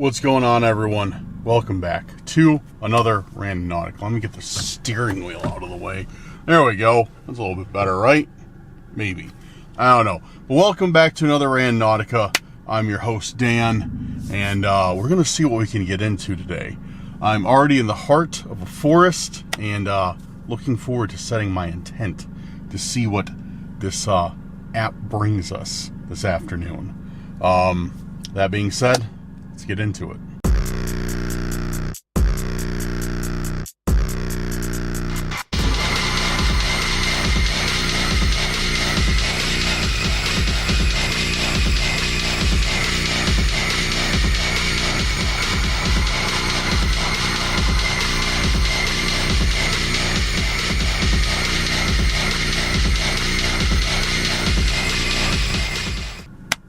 What's going on, everyone? Welcome back to another Randonautica. Let me get the steering wheel out of the way. There we go. That's a little bit better, right? Maybe. I don't know. But welcome back to another Randonautica. I'm your host, Dan, and we're going to see what we can get into today. I'm already in the heart of a forest, and looking forward to setting my intent to see what this app brings us this afternoon. That being said, let's get into it.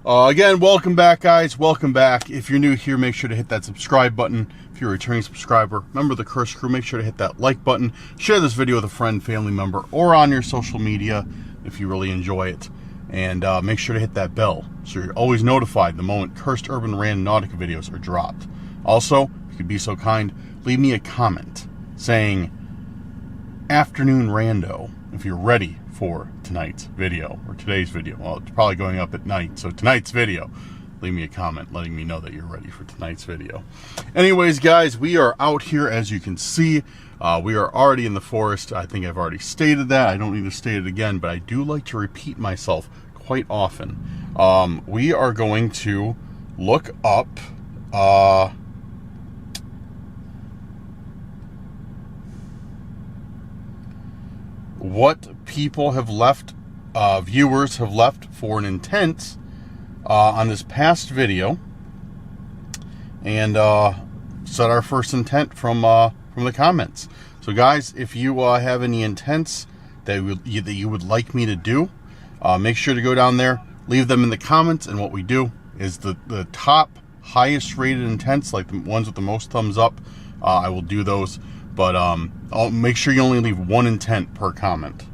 Again, welcome back, guys. Welcome back. If you're new here, make sure to hit that subscribe button. If you're a returning subscriber, member of the Curse Crew, make sure to hit that like button. Share this video with a friend, family member, or on your social media if you really enjoy it. And make sure to hit that bell so you're always notified the moment Cursed Urban Randonautica videos are dropped. Also, if you could be so kind, leave me a comment saying afternoon rando if you're ready for tonight's video or today's video. Well, it's probably going up at night, so tonight's video. Leave me a comment letting me know that you're ready for tonight's video. Anyways, guys, we are out here, as you can see. We are already in the forest. I think I've already stated that. I don't need to state it again, but I do like to repeat myself quite often. We are going to look up what people have left, viewers have left for an intent on this past video, and set our first intent from the comments. So, guys, if you have any intents that you would like me to do, make sure to go down there, leave them in the comments, and what we do is the top highest rated intents, like the ones with the most thumbs up, I will do those. But I'll make sure you only leave one intent per comment.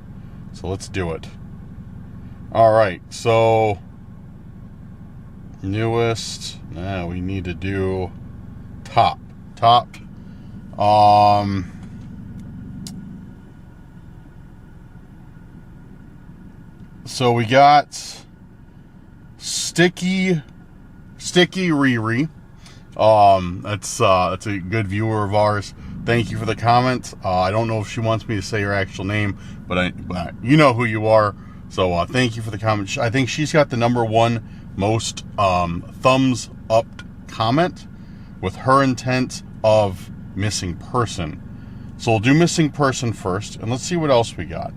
So let's do it. All right, so newest. Now we need to do top. So we got Sticky Riri. That's a good viewer of ours. Thank you for the comment. I don't know if she wants me to say her actual name, but you know who you are. So thank you for the comment. I think she's got the #1 most thumbs up comment with her intent of missing person. So we'll do missing person first, and let's see what else we got.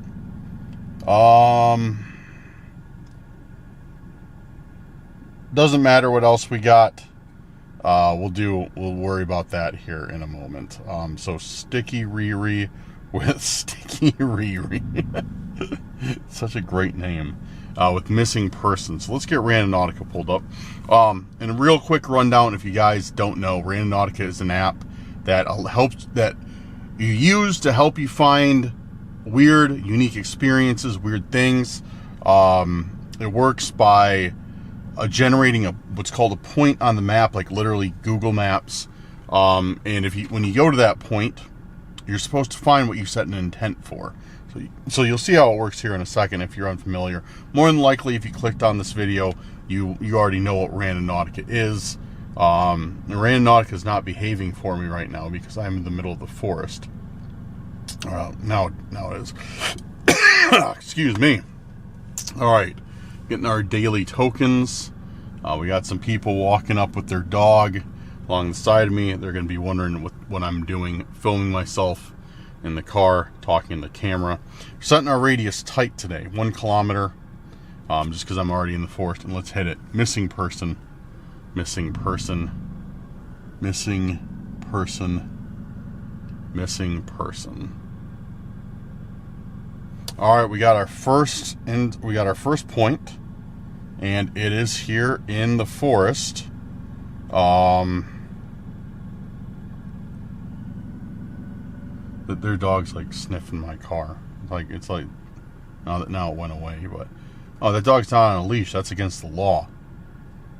Doesn't matter what else we got. We'll worry about that here in a moment. So Sticky Riri with Sticky Riri. Such a great name. With missing persons. So let's get Randonautica pulled up. And a real quick rundown, if you guys don't know, Randonautica is an app that you use to help you find weird, unique experiences, weird things. It works by generating what's called a point on the map, like literally Google Maps. And when you go to that point, you're supposed to find what you set an intent for. So you'll see how it works here in a second if you're unfamiliar. More than likely, if you clicked on this video, you already know what Randonautica is. Randonautica is not behaving for me right now because I'm in the middle of the forest. Now it is. Excuse me. All right. Getting our daily tokens. We got some people walking up with their dog along the side of me. They're going to be wondering what I'm doing, filming myself in the car, talking to the camera. We're setting our radius tight today, 1 kilometer, just because I'm already in the forest. And let's hit it. Missing person. Missing person. Missing person. Missing person. All right, we got our first point. And it is here in the forest. Their dog's like sniffing my car. It's like now it went away, but that dog's not on a leash. That's against the law.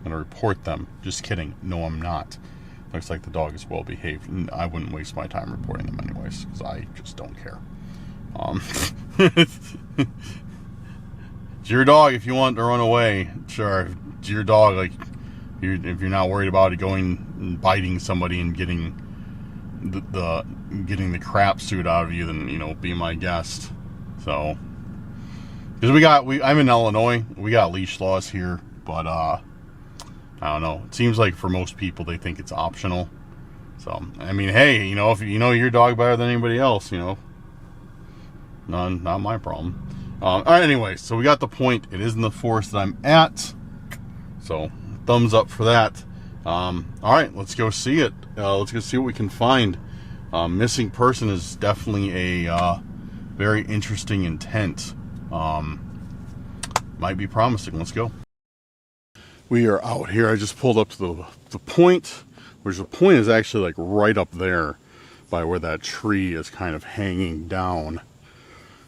I'm gonna report them. Just kidding. No, I'm not. Looks like the dog is well behaved, and I wouldn't waste my time reporting them anyways, because I just don't care. It's your dog. If you want to run away, sure. It's your dog. Like, if you're not worried about it going and biting somebody and getting getting the crap suit out of you, then, you know, be my guest. So, because I'm in Illinois, we got leash laws here, but I don't know. It seems like for most people they think it's optional. So, I mean, hey, you know, if you know your dog better than anybody else, you know, not my problem. All right, anyway, so we got the point. It is in the forest that I'm at. So, thumbs up for that. All right, let's go see it. Let's go see what we can find. Missing person is definitely a very interesting intent. Might be promising. Let's go. We are out here. I just pulled up to the point, which the point is actually like right up there by where that tree is kind of hanging down.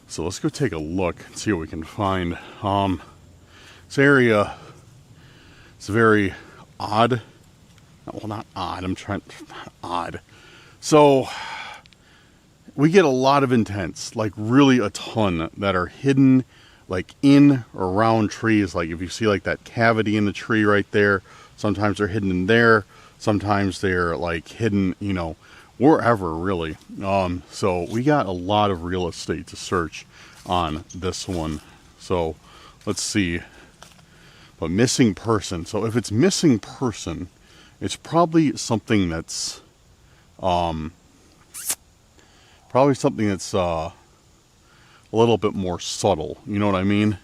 So let's go take a look and see what we can find. This area is very odd. Well, not odd. Odd. So we get a lot of intents, like really a ton, that are hidden like in or around trees. Like if you see like that cavity in the tree right there, sometimes they're hidden in there. Sometimes they're like hidden, you know, wherever really. So we got a lot of real estate to search on this one. So let's see. But missing person. So if it's missing person, it's probably something that's a little bit more subtle. You know what I mean?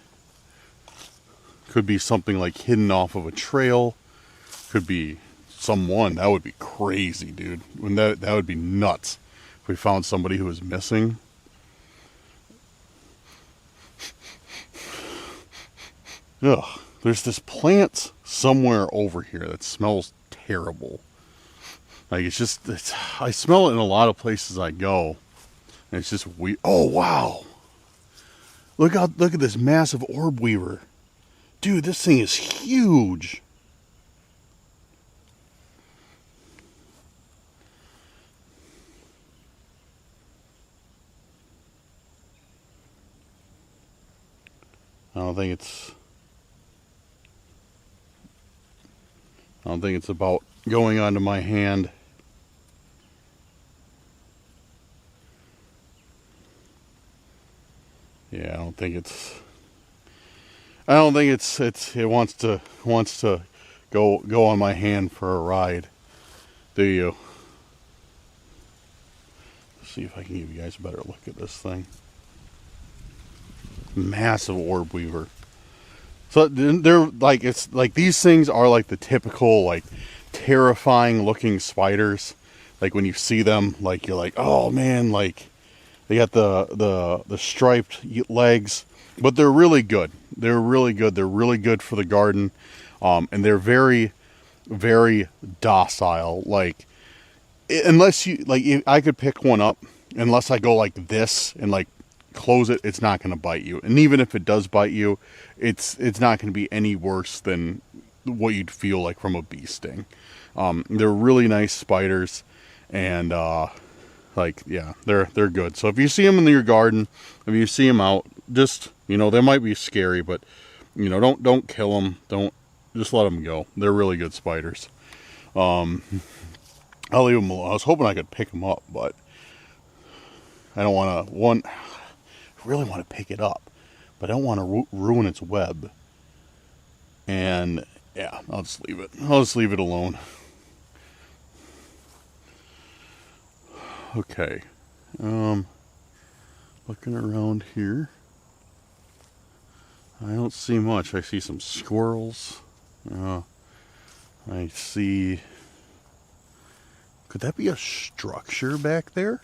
Could be something like hidden off of a trail. Could be someone. That would be crazy, dude. That would be nuts if we found somebody who was missing. Ugh. There's this plant somewhere over here that smells terrible. Like I smell it in a lot of places I go. And it's just weird. Oh, wow. Look at this massive orb weaver. Dude, this thing is huge. I don't think it's about going onto my hand. Yeah, I don't think it wants to go on my hand for a ride. Do you? Let's see if I can give you guys a better look at this thing. Massive orb weaver. So they're like, it's like these things are like the typical like terrifying looking spiders. Like when you see them, like you're like, oh man, like they got the striped legs, but they're really good. They're really good. They're really good for the garden, and they're very, very docile. Like unless you like, I could pick one up. Unless I go like this and like close it, it's not going to bite you. And even if it does bite you, it's not going to be any worse than what you'd feel like from a bee sting. They're really nice spiders, and like, yeah, they're good. So if you see them in your garden, if you see them out, just, you know, they might be scary, but you know, don't kill them. Just let them go. They're really good spiders. I'll leave them alone. I was hoping I could pick them up, but I don't want to. I really want to pick it up, but I don't want to ruin its web. And yeah, I'll just leave it. I'll just leave it alone. Okay. Looking around here. I don't see much. I see some squirrels. I see... Could that be a structure back there?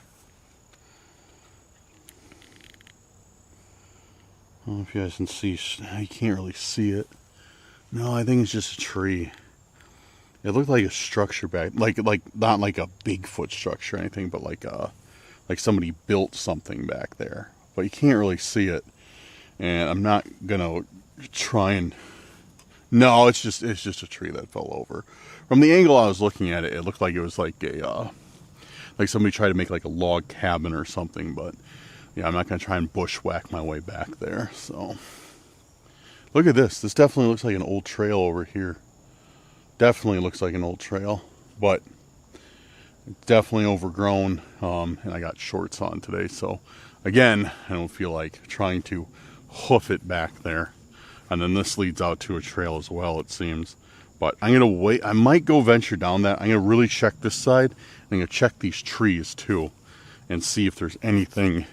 I don't know if you guys can see. You can't really see it. No, I think it's just a tree. It looked like a structure back, like not like a Bigfoot structure or anything, but like somebody built something back there. But you can't really see it, and I'm not gonna try and. No, it's just a tree that fell over. from the angle I was looking at it, it looked like it was like a like somebody tried to make like a log cabin or something. But yeah, I'm not gonna try and bushwhack my way back there. So look at this. This definitely looks like an old trail over here. Definitely looks like an old trail, but it's definitely overgrown. And I got shorts on today, so again, I don't feel like trying to hoof it back there. And then this leads out to a trail as well, it seems. But I'm gonna wait. I might go venture down that. I'm gonna really check this side. I'm gonna check these trees too, and see if there's anything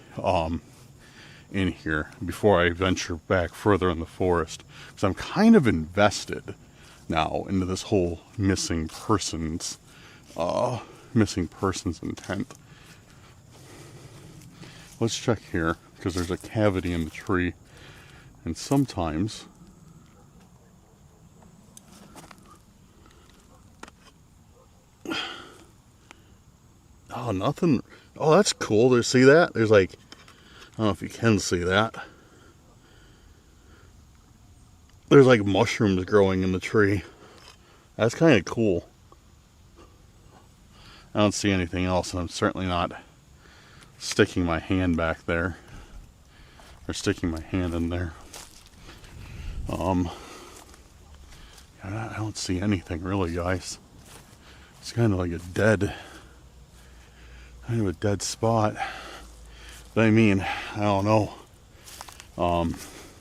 in here before I venture back further in the forest. Because I'm kind of invested now into this whole missing persons intent. Let's check here, because there's a cavity in the tree, and sometimes oh, nothing. Oh, that's cool. There's, see that? There's like, I don't know if you can see that. There's like mushrooms growing in the tree. That's kind of cool. I don't see anything else, and I'm certainly not sticking my hand back there. Or sticking my hand in there. I don't see anything really, guys. It's kind of like a dead spot. But I mean, I don't know.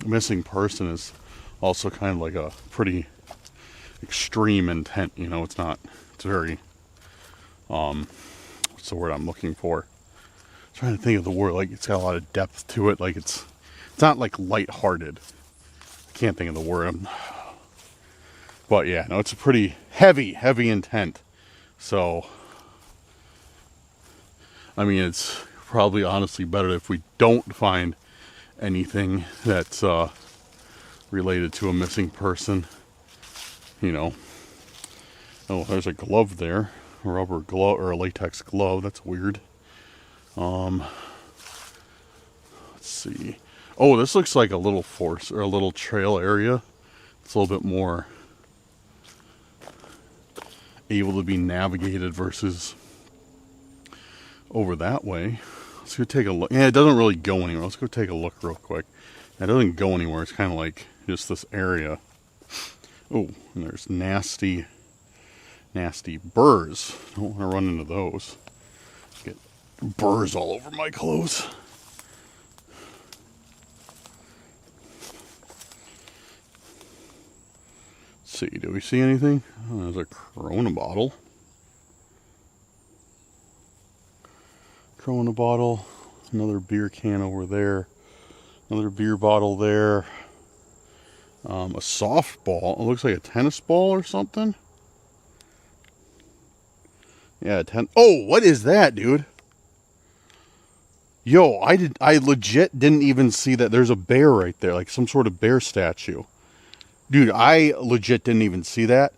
Missing person is also kind of like a pretty extreme intent, you know. It's very, what's the word I'm looking for? I'm trying to think of the word. Like, it's got a lot of depth to it. Like, it's not like lighthearted. I can't think of the word. But yeah, no, it's a pretty heavy intent. So, I mean, it's probably honestly better if we don't find anything that's related to a missing person. You know. Oh, there's a glove there. A rubber glove, or a latex glove. That's weird. Let's see. Oh, this looks like a little forest, or a little trail area. It's a little bit more able to be navigated versus over that way. Let's go take a look. Yeah, it doesn't really go anywhere. Let's go take a look real quick. It doesn't go anywhere. It's kind of like just this area. Oh, and there's nasty burrs. Don't want to run into those. Get burrs all over my clothes. Let's see, do we see anything? Oh, there's a Corona bottle. Corona bottle. Another beer can over there. Another beer bottle there. A softball. It looks like a tennis ball or something. Yeah, oh, what is that, dude? Yo, I legit didn't even see that. There's a bear right there, like some sort of bear statue. Dude, I legit didn't even see that,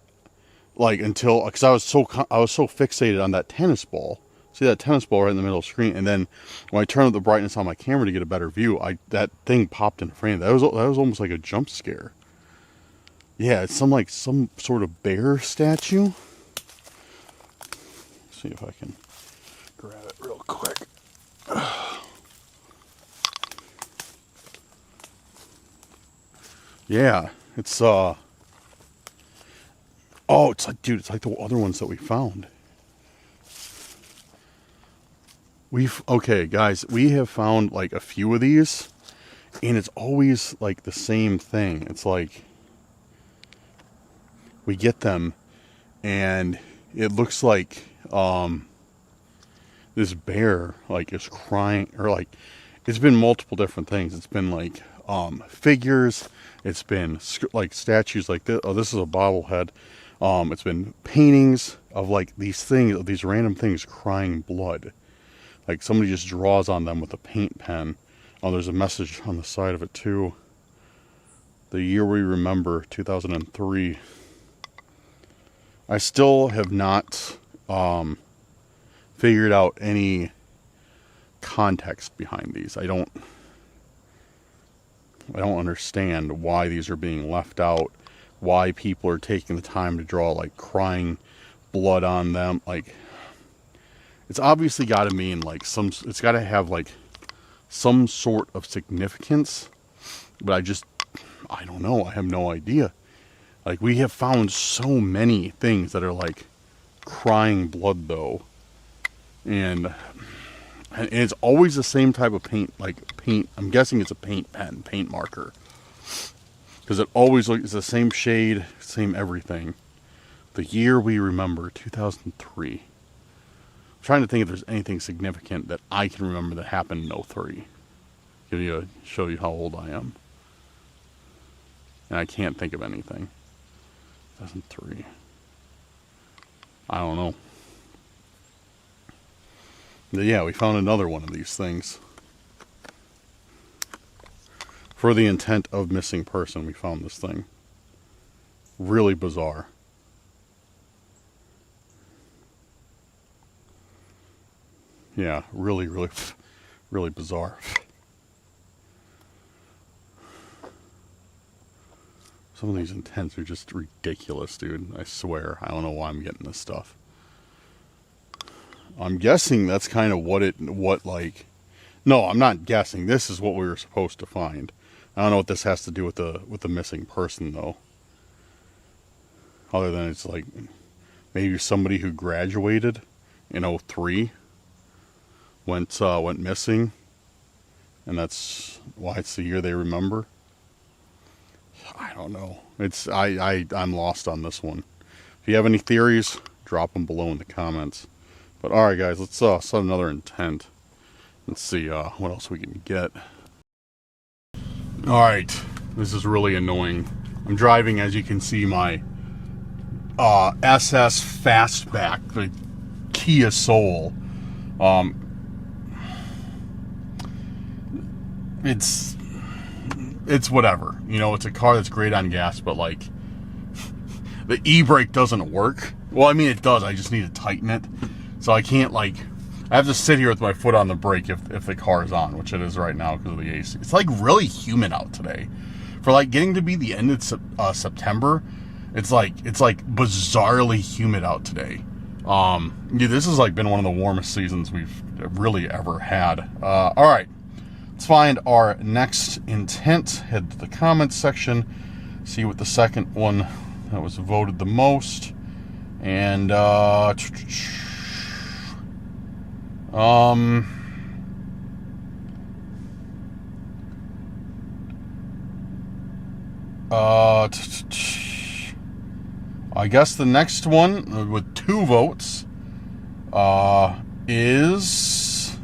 like, until, because I was so fixated on that tennis ball. See that tennis ball right in the middle of the screen, and then when I turned up the brightness on my camera to get a better view, that thing popped in frame. That was almost like a jump scare. Yeah, it's some sort of bear statue. Let's see if I can grab it real quick. Yeah, it's oh, it's like, dude, it's like the other ones that we found. Okay, guys, we have found like a few of these, and it's always like the same thing. It's like we get them, and it looks like this bear like is crying, or like it's been multiple different things. It's been like figures. It's been like statues like this. Oh, this is a bobblehead. It's been paintings of like these things, these random things crying blood. Like somebody just draws on them with a paint pen. Oh, there's a message on the side of it too. The year we remember, 2003. I still have not figured out any context behind these. I don't understand why these are being left out, why people are taking the time to draw like crying blood on them. Like, it's obviously got to mean like it's got to have like some sort of significance, but I don't know. I have no idea. Like, we have found so many things that are like crying blood though, and it's always the same type of paint. Like paint, I'm guessing it's a paint pen, paint marker, because it always looks the same shade, same everything. The year we remember, 2003. I'm trying to think if there's anything significant that I can remember that happened in 03. Show you how old I am. And I can't think of anything. 2003. I don't know. But yeah, we found another one of these things. For the intent of missing person, we found this thing. Really bizarre. Yeah, really, really, really bizarre. Some of these intents are just ridiculous, dude. I swear. I don't know why I'm getting this stuff. I'm guessing that's kind of no, I'm not guessing. This is what we were supposed to find. I don't know what this has to do with the missing person, though. Other than it's like maybe somebody who graduated in 03 went missing, and that's why it's the year they remember. I don't know. I'm lost on this one. If you have any theories, drop them below in the comments. But alright guys, let's set another intent. Let's see what else we can get. Alright, this is really annoying. I'm driving, as you can see, my SS Fastback, the Kia Soul. It's whatever. You know, it's a car that's great on gas, but like the e-brake doesn't work. Well, I mean it does. I just need to tighten it. So I can't I have to sit here with my foot on the brake if the car's on, which it is right now because of the AC. It's like really humid out today. For like getting to be the end of September, it's like bizarrely humid out today. Yeah, this has like been one of the warmest seasons we've really ever had. All right, let's find our next intent. Head to the comments section, see what the second one that was voted the most, and I guess the next one with 2 votes is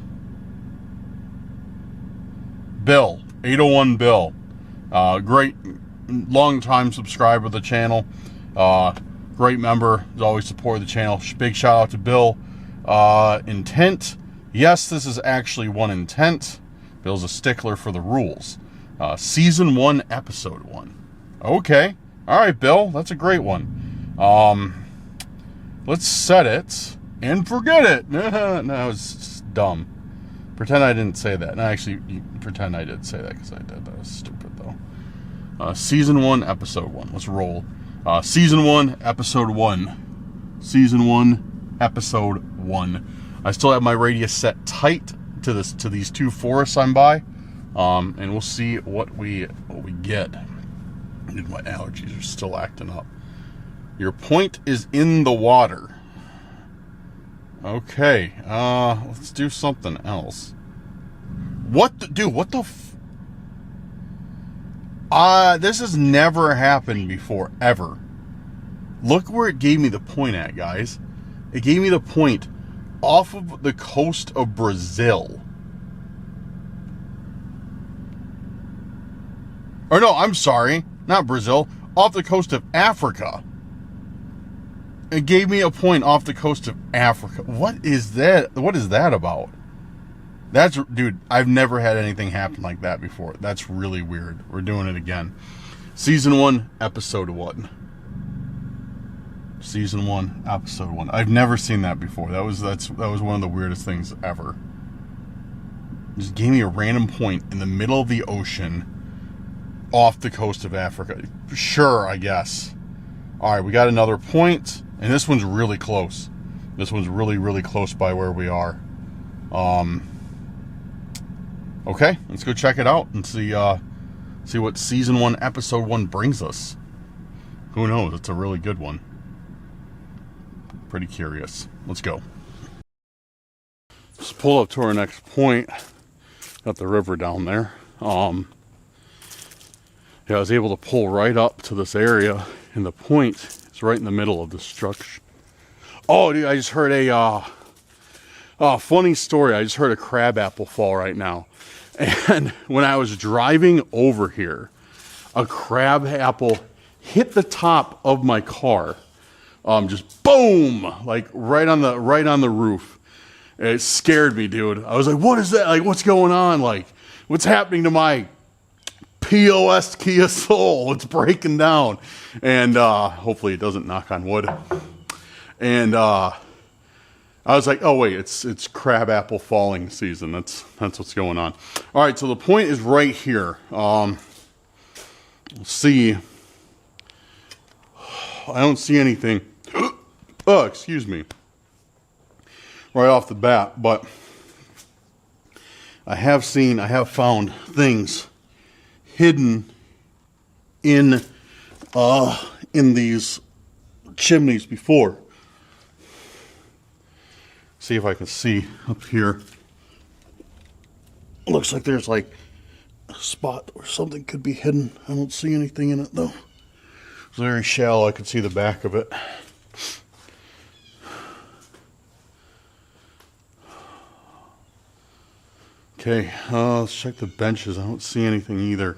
Bill, 801 Bill. Great long-time subscriber of the channel. Great member, has always supported the channel. Big shout out to Bill. Intent. Yes, this is actually one intent. Bill's a stickler for the rules. Season 1, Episode 1. Okay. Alright, Bill. That's a great one. Let's set it and forget it. No, it's dumb. Pretend I didn't say that. No, actually, pretend I did say that because I did. That was stupid, though. Season 1, Episode 1. Let's roll. Season 1, Episode 1. Season 1, Episode 1. I still have my radius set tight to these 2 forests I'm by, and we'll see what we get. Dude, my allergies are still acting up. Your point is in the water. Okay, let's do something else. Dude, what the this has never happened before, ever. Look where it gave me the point at, guys. It gave me the point off of the coast of Brazil. Or no, I'm sorry, not Brazil. Off the coast of Africa. It gave me a point off the coast of Africa. What is that? What is that about? Dude, I've never had anything happen like that before. That's really weird. We're doing it again. Season 1, Episode 1. Season 1, Episode 1. I've never seen that before. That was one of the weirdest things ever. Just gave me a random point in the middle of the ocean. off the coast of Africa. Sure, I guess. All right, we got another point, and this one's really close. This one's really, really close by where we are. Okay, let's go check it out and see what season 1, episode 1 brings us. Who knows? It's a really good one. Pretty curious. Let's go. Let's pull up to our next point. Got the river down there. Yeah, I was able to pull right up to this area, and the point is right in the middle of the structure. Oh, dude, I just heard a funny story. I just heard a crabapple fall right now. And when I was driving over here, a crabapple hit the top of my car. Just boom, like right on the roof. It scared me, dude. I was like, what is that? Like, what's going on? Like, what's happening to my POS Kia Soul? It's breaking down. And hopefully it doesn't, knock on wood. And I was like, oh wait, it's crabapple falling season. That's what's going on. All right, so the point is right here. Let's see. I don't see anything. Oh, excuse me. Right off the bat, but I have found things hidden in these chimneys before. See if I can see up here. Looks like there's like a spot where something could be hidden. I don't see anything in it though. It's very shallow. I can see the back of it. Okay, let's check the benches. I don't see anything either.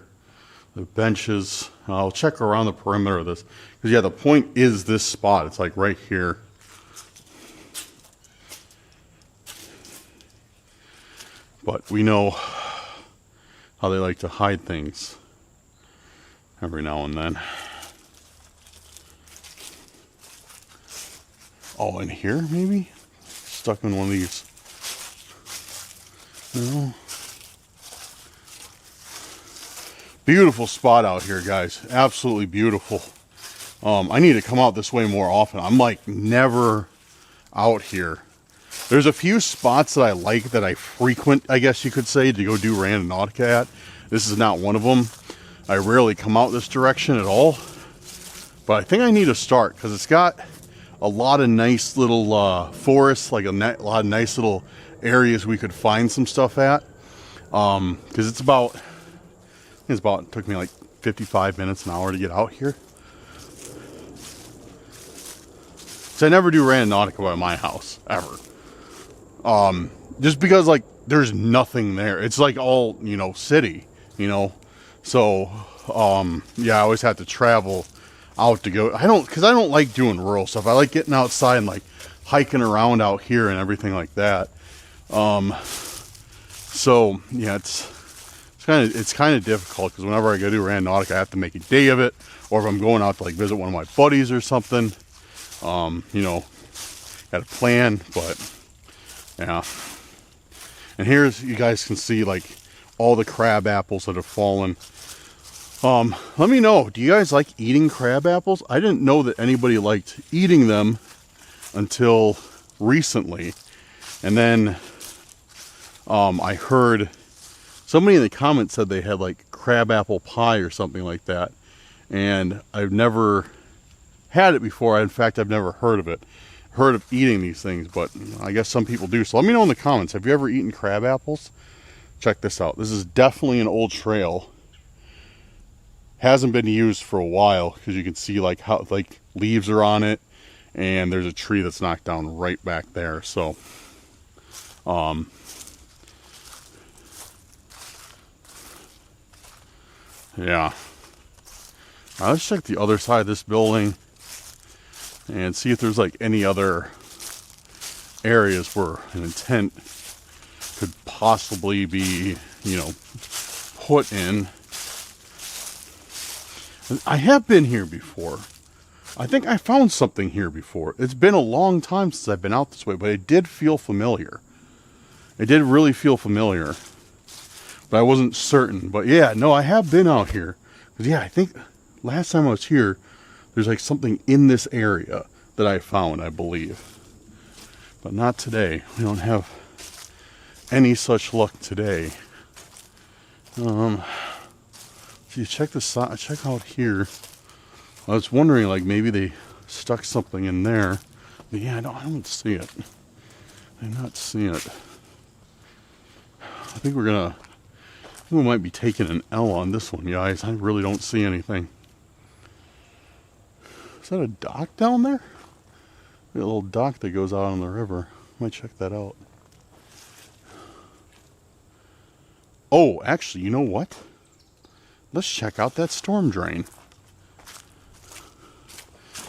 The benches. I'll check around the perimeter of this. Because yeah, the point is this spot. It's like right here. But we know how they like to hide things every now and then. Oh, in here maybe? Stuck in one of these. No. Beautiful spot out here, guys. Absolutely beautiful. I need to come out this way more often. I'm like never out here. There's a few spots that I like, that I frequent, I guess you could say, to go do Randonautica at. This is not one of them. I rarely come out this direction at all. But I think I need to start, because it's got a lot of nice little forests, like a lot of nice little areas we could find some stuff at. Because it took me like 55 minutes, an hour to get out here. So I never do Randonautica by my house, ever. Just because like there's nothing there. It's like all, city, So, yeah, I always have to travel out to go. Because I don't like doing rural stuff. I like getting outside and like hiking around out here and everything like that. So yeah, it's kind of difficult, because whenever I go do Randonautica, I have to make a day of it, or if I'm going out to like visit one of my buddies or something, got a plan. But yeah, and here's, you guys can see like all the crab apples that have fallen. Let me know, do you guys like eating crab apples? I didn't know that anybody liked eating them until recently. And then I heard somebody in the comments said they had like crab apple pie or something like that, and I've never had it before. In fact, I've never heard of eating these things, but I guess some people do. So let me know in the comments, have you ever eaten crab apples? Check this out. This is definitely an old trail. Hasn't been used for a while, because you can see like how like leaves are on it, and there's a tree that's knocked down right back there. So yeah. Now let's check the other side of this building and see if there's like any other areas where an intent could possibly be, put in. I have been here before. I think I found something here before. It's been a long time since I've been out this way, but it did feel familiar. It did really feel familiar, but I wasn't certain. But yeah, no, I have been out here But yeah, I think last time I was here, there's like something in this area that I found, I believe. But not today. We don't have any such luck today. If you check the side, check out here. I was wondering, like, maybe they stuck something in there. But yeah, I don't see it. I do not see it. I think we might be taking an L on this one, guys. I really don't see anything. Is that a dock down there? A little dock that goes out on the river. Might check that out. Oh, actually, you know what? Let's check out that storm drain.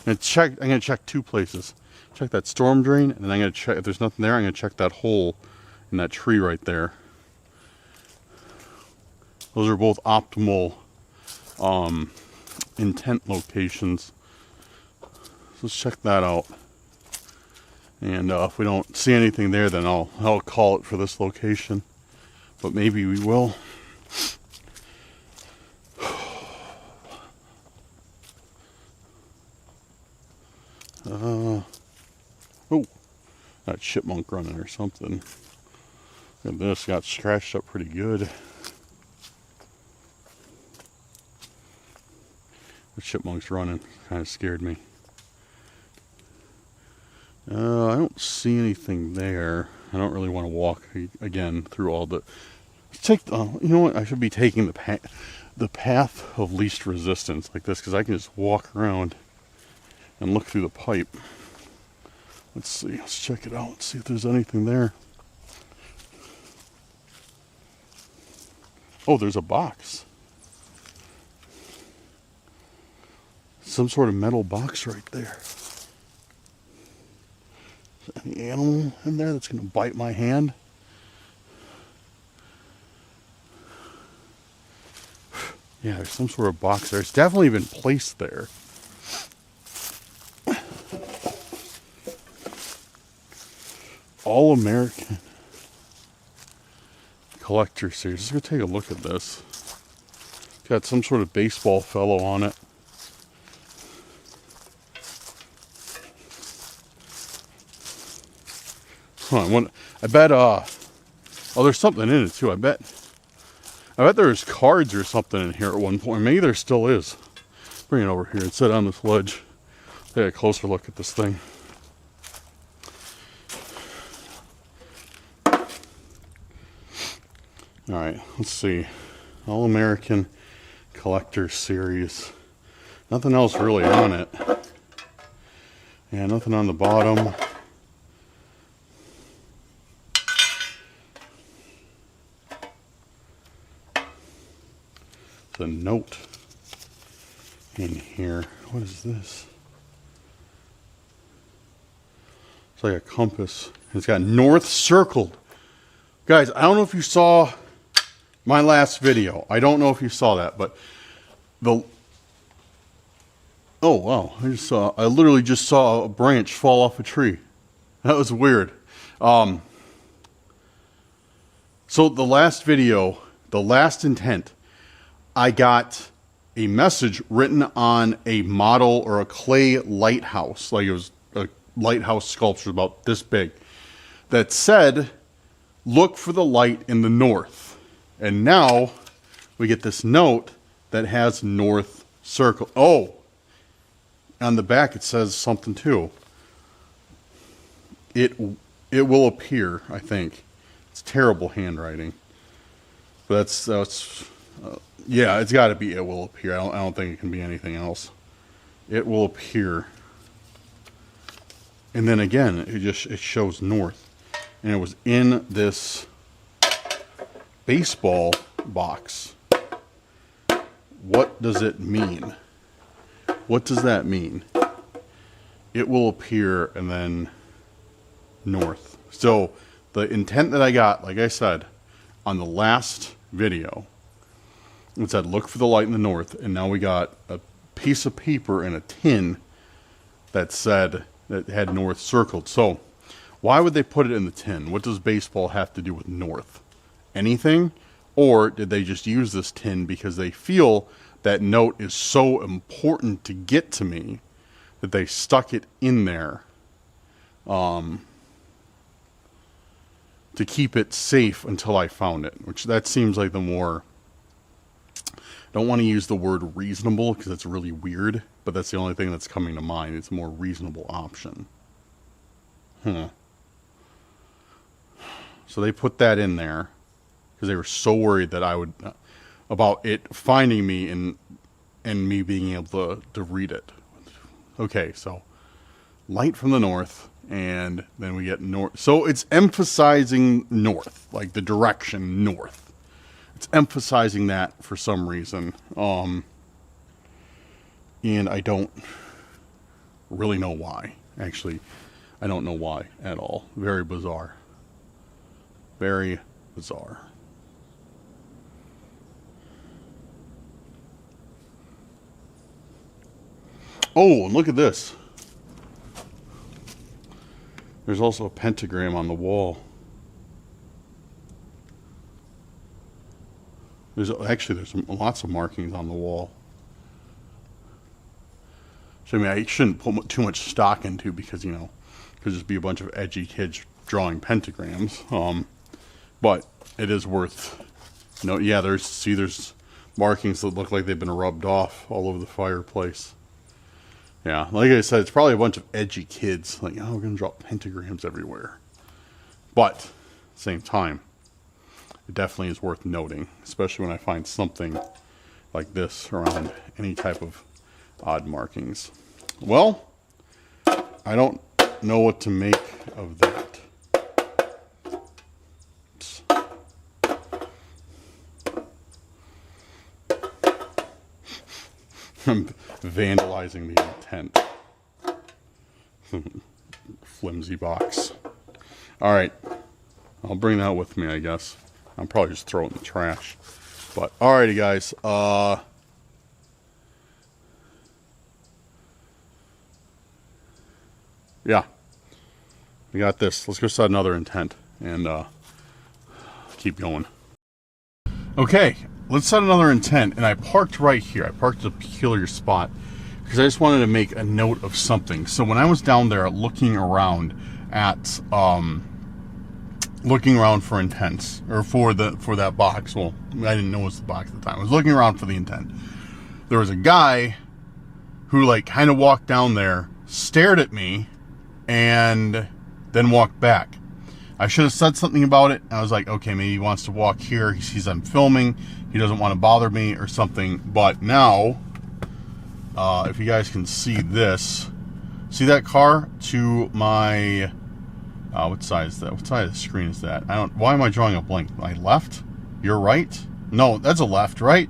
I'm gonna check two places. Check that storm drain, and then I'm gonna check, if there's nothing there, I'm gonna check that hole in that tree right there. Those are both optimal intent locations. So let's check that out. And if we don't see anything there, then I'll call it for this location. But maybe we will. Oh, that chipmunk running or something. Look at this, got scratched up pretty good. The chipmunk's running, kind of scared me. I don't see anything there. I don't really want to walk again through all the. You know what? I should be taking the path of least resistance like this, because I can just walk around and look through the pipe. Let's see. Let's check it out. Let's see if there's anything there. Oh, there's a box. Some sort of metal box right there. Is there any animal in there that's going to bite my hand? Yeah, there's some sort of box there. It's definitely been placed there. All American Collector Series. Let's go take a look at this. It's got some sort of baseball fellow on it. I bet, there's something in it too. I bet there was cards or something in here at one point. Maybe there still is. Bring it over here and sit on this ledge. Take a closer look at this thing. Alright, let's see. All American Collector Series. Nothing else really on it. Yeah, nothing on the bottom. A note in here. What is this? It's like a compass. It's got north circled. Guys, I don't know if you saw my last video. I don't know if you saw that, but oh wow, I literally just saw a branch fall off a tree. That was weird. So the last video, the last intent, I got a message written on a model or a clay lighthouse, like it was a lighthouse sculpture about this big, that said, look for the light in the north. And now we get this note that has north circle. Oh, on the back it says something too. It will appear, I think. It's terrible handwriting. But that's yeah, it's got to be it will appear. I don't think it can be anything else. It will appear. And then again, it shows north. And it was in this baseball box. What does it mean? What does that mean? It will appear and then north. So the intent that I got, like I said, on the last video, it said, look for the light in the north. And now we got a piece of paper and a tin that said, that had north circled. So why would they put it in the tin? What does baseball have to do with north? Anything? Or did they just use this tin because they feel that note is so important to get to me that they stuck it in there to keep it safe until I found it, which that seems like the more, I don't want to use the word reasonable because it's really weird, but that's the only thing that's coming to mind. It's a more reasonable option. So they put that in there because they were so worried that I would, about it finding me and me being able to read it. Okay, so light from the north, and then we get north. So it's emphasizing north, like the direction north. It's emphasizing that for some reason. And I don't really know why. Actually, I don't know why at all. Very bizarre. Very bizarre. Oh, and look at this. There's also a pentagram on the wall. There's lots of markings on the wall. So I mean, I shouldn't put too much stock into because, you know, could just be a bunch of edgy kids drawing pentagrams. But it is worth, you know, yeah, there's markings that look like they've been rubbed off all over the fireplace. Yeah, like I said, it's probably a bunch of edgy kids. Like, oh, we're going to draw pentagrams everywhere. But, at the same time, it definitely is worth noting. Especially when I find something like this around any type of odd markings. Well, I don't know what to make of that. I'm vandalizing the intent. Flimsy box. Alright. I'll bring that with me, I guess. I'll probably just throw it in the trash. But, alrighty, guys. Yeah. We got this. Let's go set another intent. And, keep going. Okay. Let's set another intent, and I parked right here. I parked at a peculiar spot because I just wanted to make a note of something. So when I was down there looking around at, looking around for intents, or for that box, well, I didn't know it was the box at the time. I was looking around for the intent. There was a guy who, like, kind of walked down there, stared at me, and then walked back. I should have said something about it. I was like, okay, maybe he wants to walk here. He sees I'm filming. He doesn't want to bother me or something. But now, if you guys can see this, see that car to my, what side is that? What side of the screen is that? Why am I drawing a blank? My left? Your right? No, that's a left, right?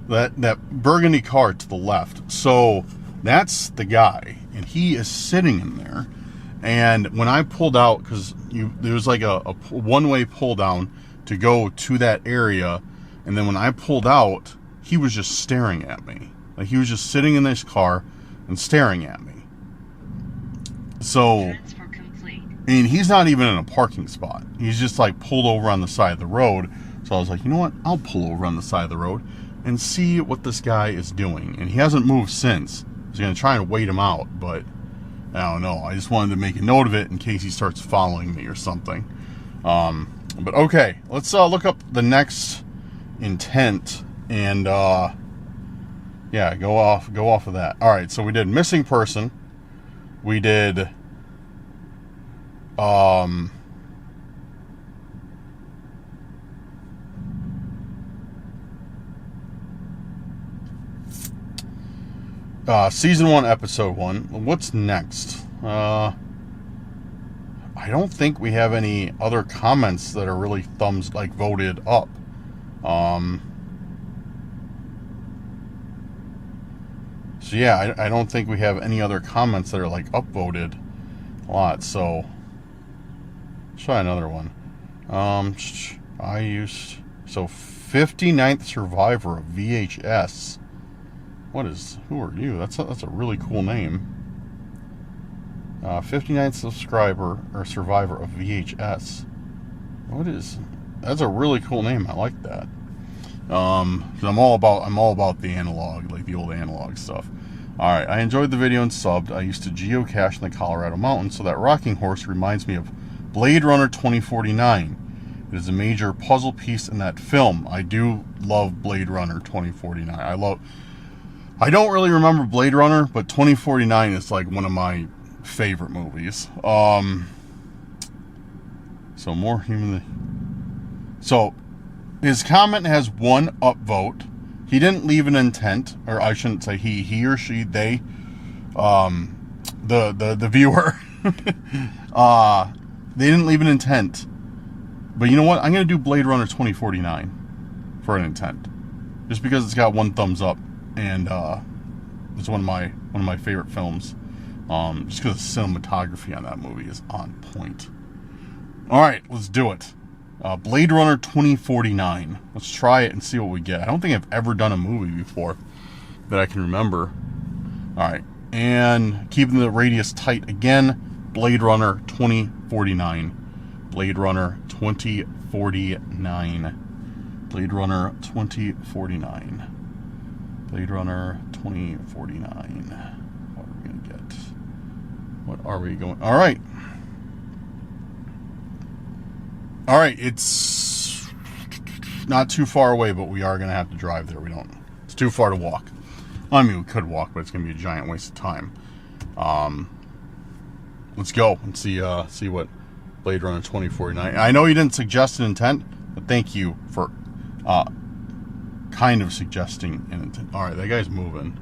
That burgundy car to the left. So that's the guy, and he is sitting in there. And when I pulled out, because there was like a one-way pull down to go to that area, and then when I pulled out, he was just staring at me. Like, he was just sitting in this car and staring at me. So, and he's not even in a parking spot. He's just like pulled over on the side of the road. So I was like, you know what? I'll pull over on the side of the road and see what this guy is doing. And he hasn't moved since. I was going to try and wait him out, but I don't know. I just wanted to make a note of it in case he starts following me or something. But okay, let's look up the next intent and yeah, go off of that. All right, so we did missing person. We did season 1, episode 1. What's next? I don't think we have any other comments that are really voted up. So yeah, I don't think we have any other comments that are like upvoted a lot. So let's try another one. So 59th survivor of VHS. Who are you? That's a really cool name. 59th subscriber or survivor of VHS. That's a really cool name. I like that. I'm all about the analog, like the old analog stuff. All right, I enjoyed the video and subbed. I used to geocache in the Colorado mountains, so that rocking horse reminds me of Blade Runner 2049. It is a major puzzle piece in that film. I do love Blade Runner 2049. I don't really remember Blade Runner, but 2049 is like one of my favorite movies. So more human. So his comment has one upvote. He didn't leave an intent, or I shouldn't say he or she, they, the viewer. They didn't leave an intent. But you know what? I'm going to do Blade Runner 2049 for an intent. Just because it's got one thumbs up, and it's one of my favorite films. Just because the cinematography on that movie is on point. All right, let's do it. Blade Runner 2049. Let's try it and see what we get. I don't think I've ever done a movie before that I can remember. All right, and keeping the radius tight again. Blade Runner 2049. Blade Runner 2049. Blade Runner 2049. Blade Runner 2049. What are we going to get? What are we going... All right. All right, it's not too far away, but we are going to have to drive there. It's too far to walk. I mean, we could walk, but it's going to be a giant waste of time. Let's go and see what Blade Runner 2049. I know you didn't suggest an intent, but thank you for kind of suggesting an intent. All right, that guy's moving.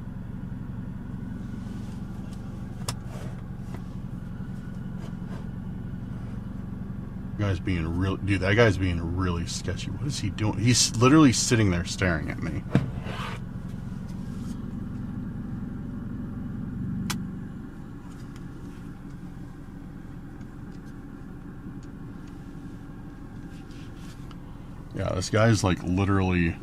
That guy's being really sketchy. What is he doing? He's literally sitting there staring at me. Yeah, this guy's like literally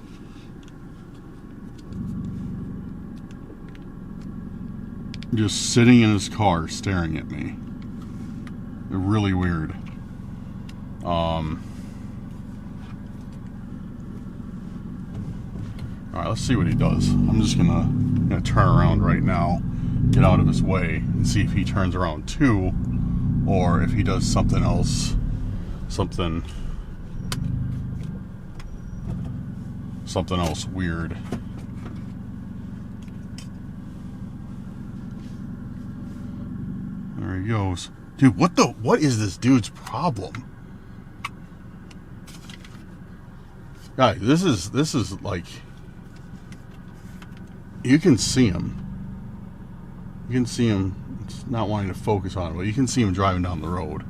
just sitting in his car staring at me. They're really weird. All right, let's see what he does. I'm just gonna turn around right now, get out of his way, and see if he turns around too, or if he does something else, something else weird. There he goes. Dude, what is this dude's problem? Guys, this is like, you can see him. You can see him. It's not wanting to focus on it, but you can see him driving down the road.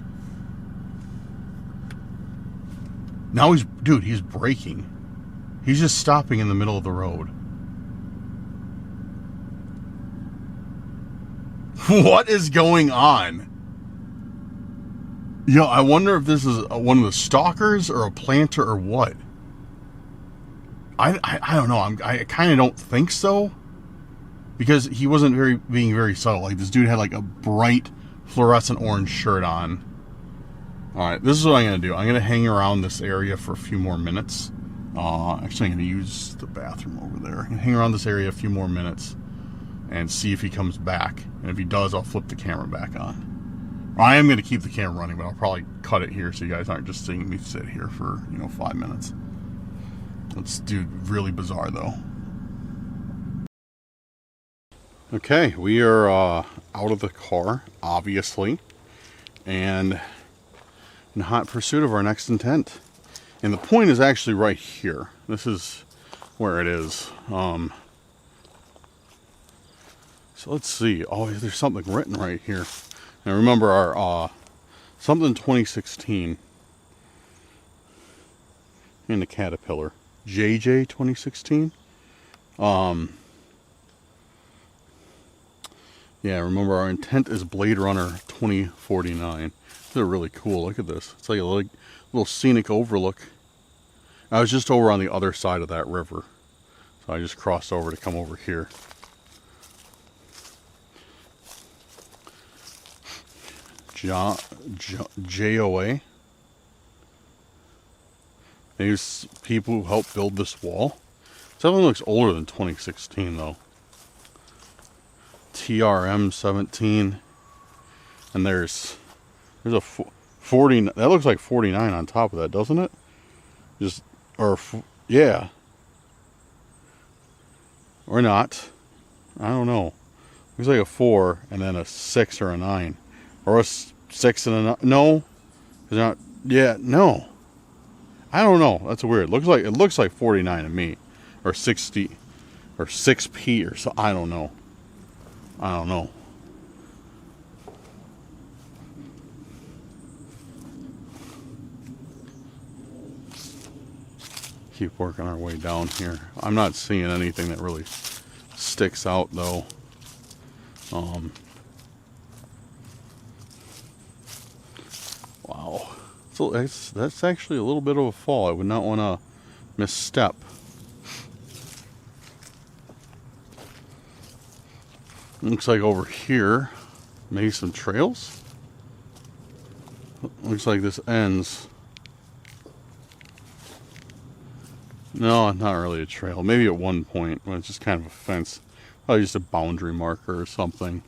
Now he's braking. He's just stopping in the middle of the road. What is going on? You know, I wonder if this is one of the stalkers or a planter or what. I don't know. I kind of don't think so, because he wasn't being very subtle. Like, this dude had like a bright fluorescent orange shirt on. All right, this is what I'm gonna do. I'm gonna hang around this area for a few more minutes. Actually, I'm gonna use the bathroom over there. I'm gonna hang around this area a few more minutes and see if he comes back. And if he does, I'll flip the camera back on. I am gonna keep the camera running, but I'll probably cut it here so you guys aren't just seeing me sit here for 5 minutes. That's really bizarre though. Okay, we are out of the car, obviously, and in hot pursuit of our next intent. And the point is actually right here. This is where it is. So let's see. Oh, there's something written right here. Now remember our something 2016 in the Caterpillar. JJ 2016. Yeah, remember our intent is Blade Runner 2049. They're really cool. Look at this. It's like a little scenic overlook. I was just over on the other side of that river, so I just crossed over to come over here. JOA There's people who helped build this wall. It definitely looks older than 2016 though. TRM 17, and there's a 40. That looks like 49 on top of that, doesn't it? Yeah, or not. I don't know. Looks like a 4 and then a 6 or a 9, or a 6 and a 9. No, it's not. Yeah, no. I don't know. That's weird. It looks like 49 to me, or 60, or 6p or so. I don't know. Keep working our way down here. I'm not seeing anything that really sticks out though. Wow. So that's actually a little bit of a fall. I would not want to misstep. Looks like over here, maybe some trails. Looks like this ends. No, not really a trail. Maybe at one point when it's just kind of a fence. Probably just a boundary marker or something.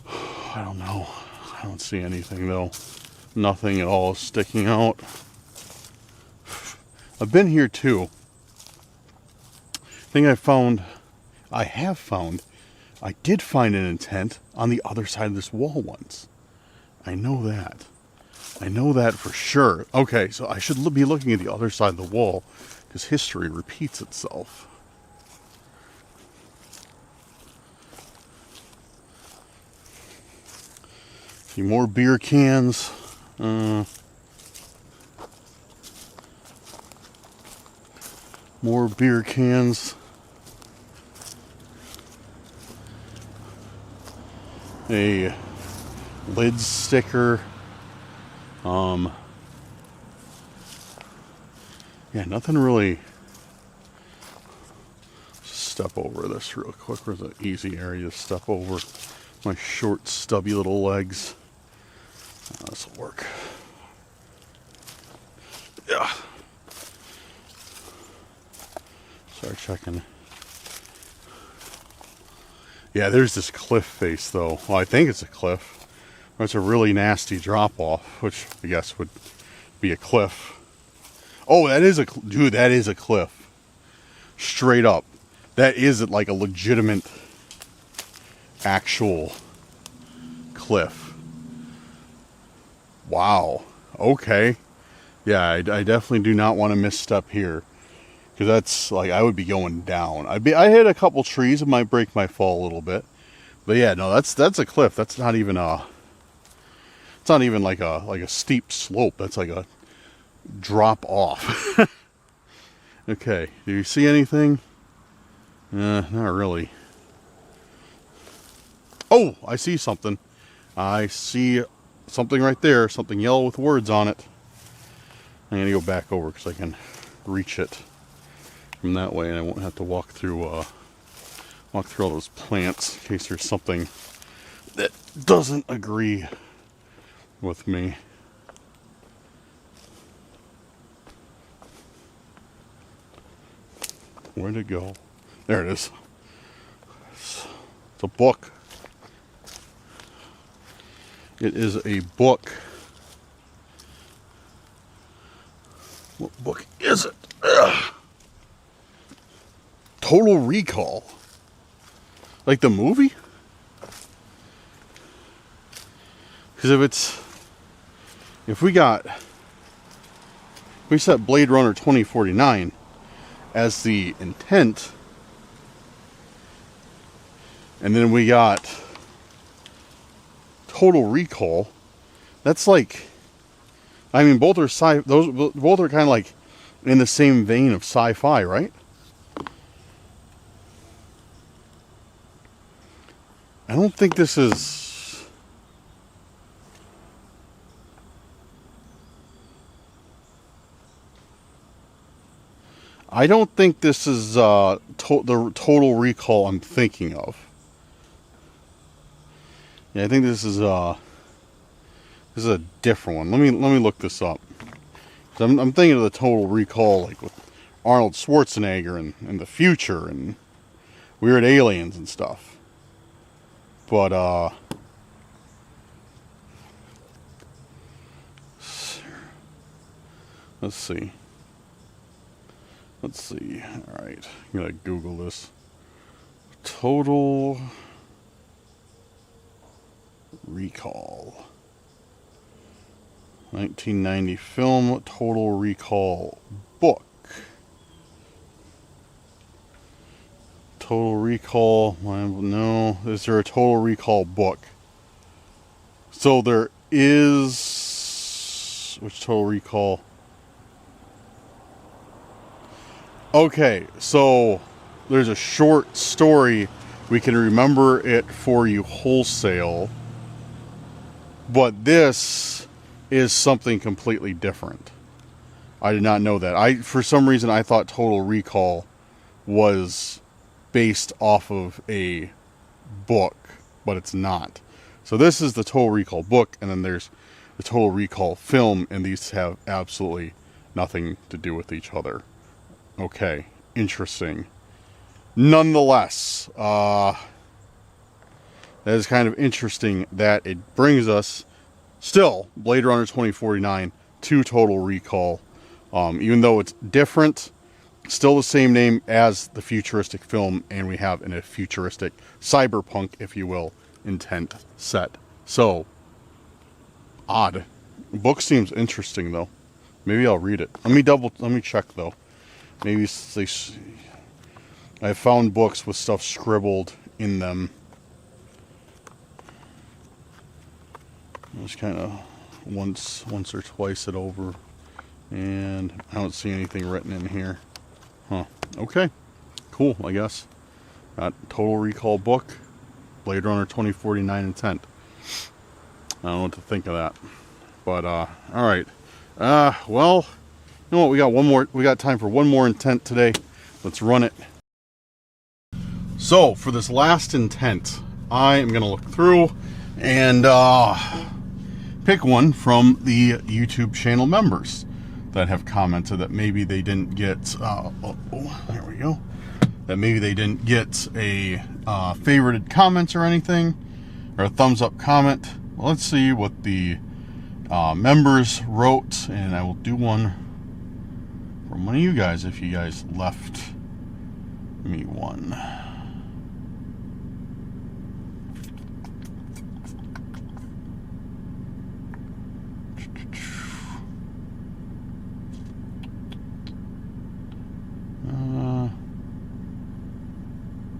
I don't know. I don't see anything though. Nothing at all sticking out. I've been here too. I did find an intent on the other side of this wall once. I know that. I know that for sure. Okay, so I should be looking at the other side of the wall because history repeats itself. A few more beer cans. More beer cans. A lid sticker. Yeah, nothing really. Step over this real quick. Where's an easy area to step over? My short, stubby little legs. This will work. Yeah. Start checking. Yeah, there's this cliff face though. Well, I think it's a cliff. Or it's a really nasty drop off, which I guess would be a cliff. Oh, that is dude, that is a cliff. Straight up. That is like a legitimate actual cliff. Wow. Okay. Yeah, I definitely do not want to misstep here. Because that's like, I would be going down. I hit a couple trees, it might break my fall a little bit. But yeah, no, that's a cliff. That's not even it's not even like a steep slope. That's like a drop off. Okay, do you see anything? Not really. Oh, I see something. I see something right there. Something yellow with words on it. I'm gonna go back over because I can reach it from that way, and I won't have to walk through all those plants in case there's something that doesn't agree with me. Where'd it go? There it is. It's a book. It is a book. What book is it? Ugh. Total Recall. Like the movie? Because if we set Blade Runner 2049 as the intent, and then we got Total Recall, that's like, I mean, both are both are kind of like in the same vein of sci-fi, right? I don't think this is. I don't think this is the Total Recall I'm thinking of. Yeah, I think this is a different one. Let me look this up. So I'm thinking of the Total Recall, like with Arnold Schwarzenegger and the future and weird aliens and stuff. But, let's see. Alright, I'm gonna Google this. Total Recall. 1990 film, Total Recall book. Total Recall, no, is there a Total Recall book? So there is, which Total Recall? Okay, so there's a short story, we can remember it for you wholesale, but this is something completely different. I did not know that. For some reason, I thought Total Recall was based off of a book, but it's not. So this is the Total Recall book, and then there's the Total Recall film, and these have absolutely nothing to do with each other. Okay, interesting. Nonetheless, that is kind of interesting that it brings us still Blade Runner 2049 to Total Recall. Even though it's different, still the same name as the futuristic film, and we have in a futuristic cyberpunk, if you will, intent set. So, odd. The book seems interesting though. Maybe I'll read it. Let me check though. Maybe I found books with stuff scribbled in them. Just kind of once or twice it over, and I don't see anything written in here. Huh. Okay. Cool, I guess. Got Total Recall book, Blade Runner 2049 intent. I don't know what to think of that. But, alright. Well, you know what, we got time for one more intent today. Let's run it. So, for this last intent, I am going to look through and pick one from the YouTube channel members that have commented that maybe they didn't get, there we go, that maybe they didn't get a favorited comment or anything, or a thumbs up comment. Well, let's see what the members wrote, and I will do one from one of you guys if you guys left me one.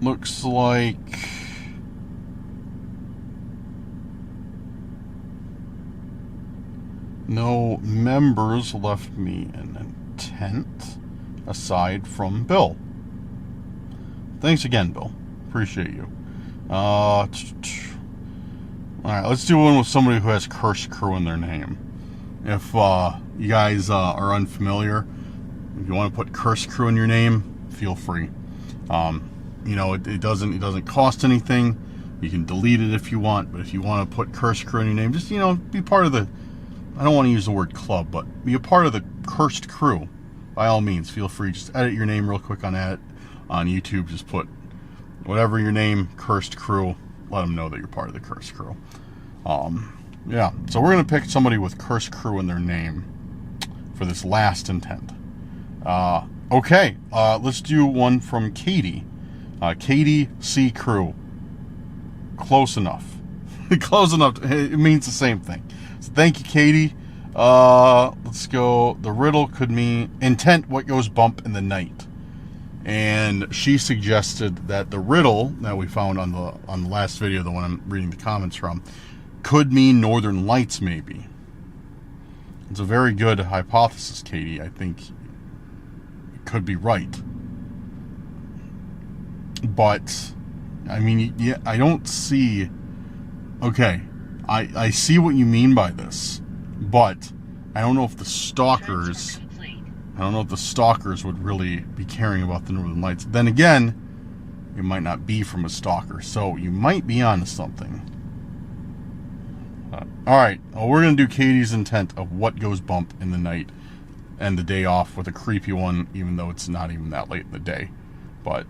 Looks like no members left me an intent aside from Bill. Thanks again, Bill. Appreciate you. Alright, let's do one with somebody who has Cursed Crew in their name. If you guys are unfamiliar, if you want to put Cursed Crew in your name, feel free. You know, it doesn't cost anything. You can delete it if you want, but if you want to put Cursed Crew in your name, just, you know, be part of the, I don't want to use the word club, but be a part of the Cursed Crew. By all means, feel free. Just edit your name real quick on YouTube. Just put whatever your name, Cursed Crew. Let them know that you're part of the Cursed Crew. Yeah, so we're going to pick somebody with Cursed Crew in their name for this last intent. Okay, let's do one from Katie. Katie C. Crew. Close enough. Close enough. It means the same thing. So thank you, Katie. Let's go. The riddle could mean intent, what goes bump in the night. And she suggested that the riddle that we found on the last video, the one I'm reading the comments from, could mean Northern Lights, maybe. It's a very good hypothesis, Katie. I think it could be right. But, I mean, yeah, I don't see... Okay, I see what you mean by this, but I don't know if the stalkers... I don't know if the stalkers would really be caring about the Northern Lights. Then again, it might not be from a stalker, so you might be onto something. Alright, well, we're going to do Katie's intent of what goes bump in the night end the day off with a creepy one, even though it's not even that late in the day. But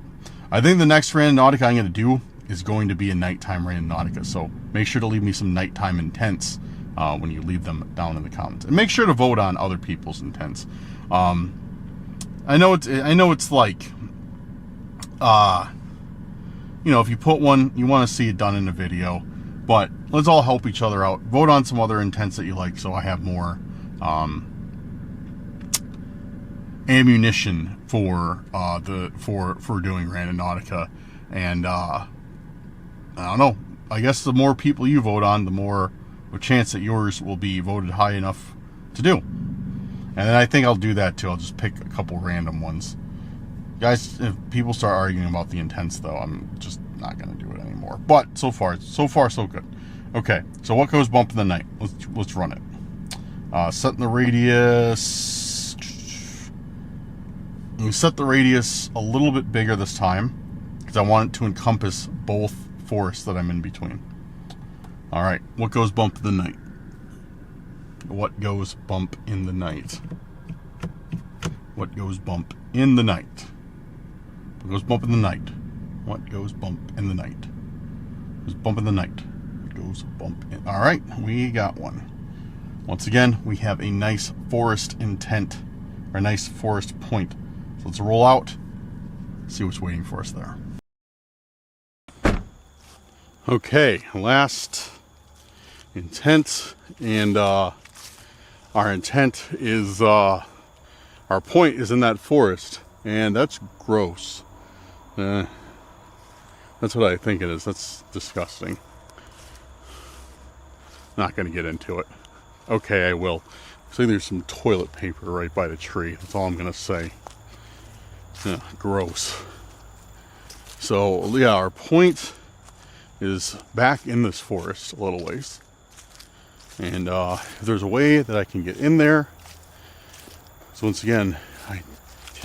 I think the next Randonautica I'm going to do is going to be a nighttime Randonautica. So make sure to leave me some nighttime intents when you leave them down in the comments, and make sure to vote on other people's intents. I know it's like, you know, if you put one, you want to see it done in a video, but let's all help each other out. Vote on some other intents that you like, so I have more ammunition for doing Randonautica. And I don't know, I guess the more people you vote on, the more a chance that yours will be voted high enough to do. And then I think I'll do that too. I'll just pick a couple random ones. Guys, if people start arguing about the intents, though, I'm just not going to do it anymore. But so far so good. Okay, so what goes bump in the night? Let's run it. Setting the radius. We set the radius a little bit bigger this time because I want it to encompass both forests that I'm in between. All right, what goes bump in the night? What goes bump in the night? What goes bump in the night? What goes bump in the night? What goes bump in the night? What goes bump in the night? What goes bump in? All right, we got one. Once again, we have a nice forest intent, or a nice forest point. So let's roll out, see what's waiting for us there. Okay, last intent, and our intent is our point is in that forest, and that's gross. That's what I think it is. That's disgusting. Not going to get into it. Okay, I will. See, there's some toilet paper right by the tree. That's all I'm going to say. Gross. So yeah, our point is back in this forest a little ways, and if there's a way that I can get in there. So once again, I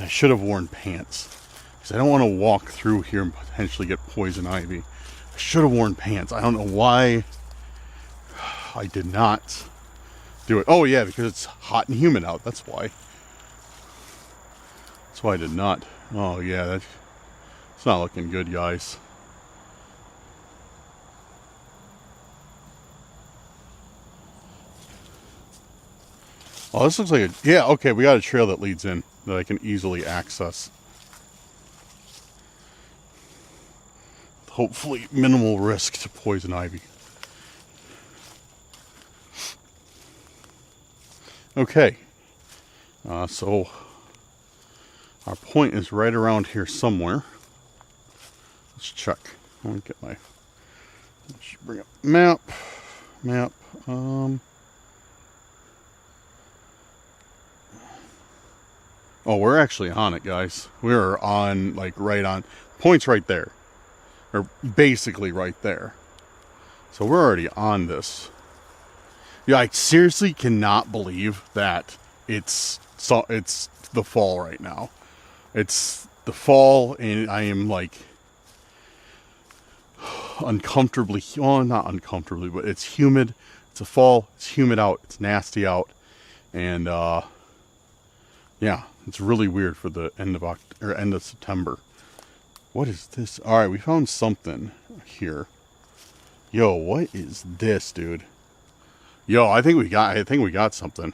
should have worn pants because I don't want to walk through here and potentially get poison ivy. I should have worn pants. I don't know why I did not do it. Oh yeah, because it's hot and humid out. That's why. That's why I did not. Oh yeah, it's not looking good, guys. Oh, this looks like a... Yeah, okay, we got a trail that leads in that I can easily access. Hopefully minimal risk to poison ivy. Okay. So our point is right around here somewhere. Let's check. I want to get my... Let's bring up map. Oh, we're actually on it, guys. We're on, like, right on. Point's right there. Or basically right there. So we're already on this. Yeah, I seriously cannot believe that it's the fall right now. It's the fall, and I am, like, uncomfortably... Well, not uncomfortably, but it's humid. It's a fall. It's humid out. It's nasty out. And, yeah. It's really weird for the end of September. What is this? All right, we found something here. Yo, what is this, dude? Yo, I think we got something.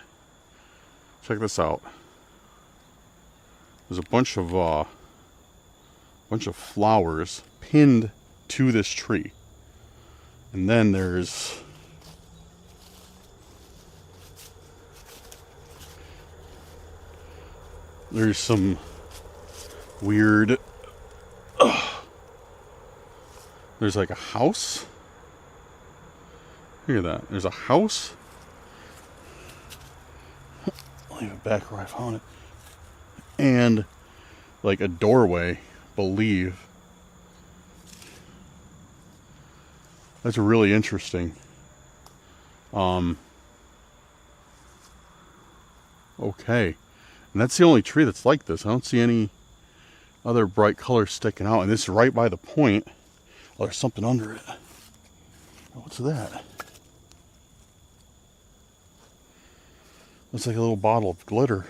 Check this out. There's a bunch of flowers pinned to this tree, and then there's some weird... There's like a house. Look at that. There's a house. I'll leave it back where I found it. And like a doorway, believe. That's really interesting. Okay. And that's the only tree that's like this. I don't see any other bright colors sticking out. And this is right by the point. Oh, there's something under it. What's that? Looks like a little bottle of glitter.